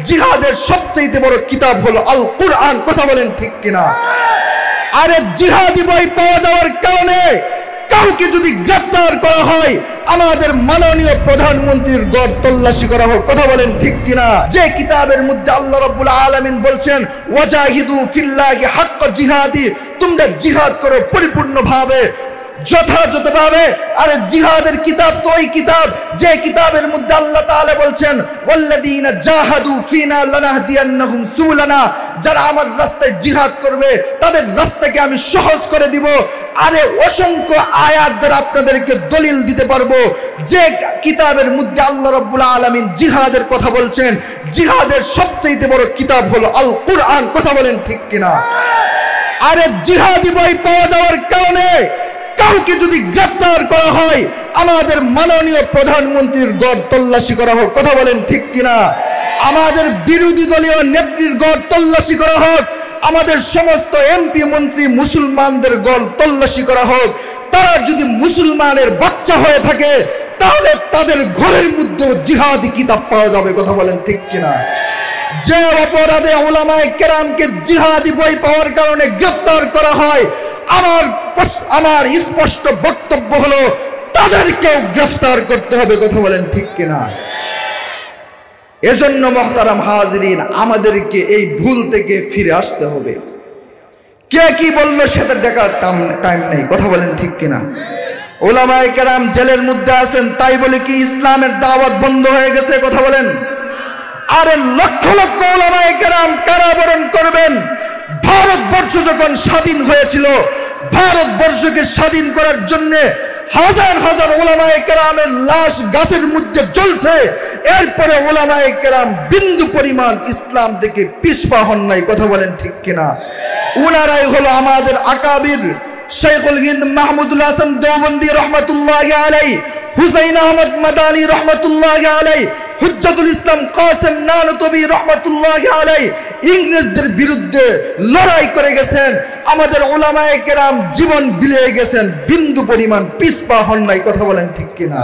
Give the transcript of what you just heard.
জিহাদের সবচেয়ে বড় কিতাব হলো আল কুরআন। কথা বলেন ঠিক কিনা? আরে জিহাদি বই পাওয়া যাওয়ার কারণে কাউকে যদি গ্রেফতার করা হয়, আমাদের মাননীয় প্রধানমন্ত্রীর গড় তল্লাশি করা হোক। কথা বলেন ঠিক কিনা? যে কিতাবের মধ্যে আল্লাহ রাব্বুল আলামিন বলছেন ওয়াজাহিদু ফিল্লাহি হাক্কা জিহাদি, তোমরা জিহাদ করো পরিপূর্ণভাবে, যথাযথভাবে। আরে জিহাদের কিতাব তো ওই কিতাব যে কিতাবের মধ্যে আল্লাহ তাআলা বলছেন ওয়াল্লাযীনা জাহাদু ফিনা লানাহদিয়ান্নাহুম সুবুলানা, যারা আমার রাস্তায় জিহাদ করবে তাদের রাস্তাকে আমি সহজ করে দিব। আরে অসংখ্য আয়াত দ্বারা আপনাদেরকে দলিল দিতে পারবো যে কিতাবের মধ্যে আল্লাহ রাব্বুল আলামিন জিহাদের কথা বলছেন। জিহাদের সবচেয়ে বড় কিতাব হলো আল কুরআন। কথা বলেন ঠিক কিনা? আরে জিহাদি বই পাওয়া যাওয়ার কারণে কাউকে যদি গ্রেফতার করা হয়, আমাদের মাননীয় প্রধানমন্ত্রীর গড় তল্লাশি করা হোক। কথা বলেন ঠিক কিনা? আমাদের বিরোধী দলীয় নেত্রীর গড় তল্লাশি করা হোক, আমাদের সমস্ত এমপি মন্ত্রী মুসলমানদের গড় তল্লাশি করা হোক। তারা যদি মুসলমানের বাচ্চা হয়ে থাকে তাহলে তাদের ঘরের মধ্যে জিহাদি কিতাব পাওয়া যাবে। কথা বলেন ঠিক কিনা? যে অপরাধে উলামায়ে কেরামকে জিহাদি বই পাওয়ার কারণে গ্রেফতার করা হয়, আমার স্পষ্ট বক্তব্য হলো তাদেরকেও গ্রেফতার করতে হবে। কথা বলেন ঠিক কিনা? এজন্য মুহতারাম হাজিরিন, আমাদেরকে এই ভুল থেকে ফিরে আসতে হবে। কে কি বললো সেটা দেখার টাইম নেই। কথা বলেন ঠিক কিনা? উলামায়ে কেরাম জেলের মধ্যে আছেন, তাই বলে কি ইসলামের দাওয়াত বন্ধ হয়ে গেছে? কথা বলেন। আরে লক্ষ লক্ষ উলামায়ে কেরাম কারাবরণ করবেন। ভারতবর্ষ যখন স্বাধীন হয়েছিল, ভারতবর্ষকে স্বাধীন করার জন্য হাজার হাজার উলামায়ে কেরামের লাশ গাছের মধ্যে জ্বলছে, এরপরে উলামায়ে কেরাম বিন্দু পরিমাণ ইসলাম থেকে পিছপা হন নাই। কথা বলেন ঠিক কিনা? উনারাই হলো আমাদের আকাবির শেখুল হিন্দ মাহমুদুল হাসান দেওবন্দি রহমতুল্লাহি আলাইহি, হুসাইন আহমদ মাদানী রহমতুল্লাহি আলাইহি, হুজ্জাতুল ইসলাম কাসেম নানতবী রহমতুল্লাহি আলাইহি ইংরেজদের বিরুদ্ধে লড়াই করে গেছেন। আমাদের উলামায়ে কেরাম জীবন বিলিয়ে গেছেন, বিন্দু পরিমাণ পিছপা হন নাই। কথা বলেন ঠিক কিনা?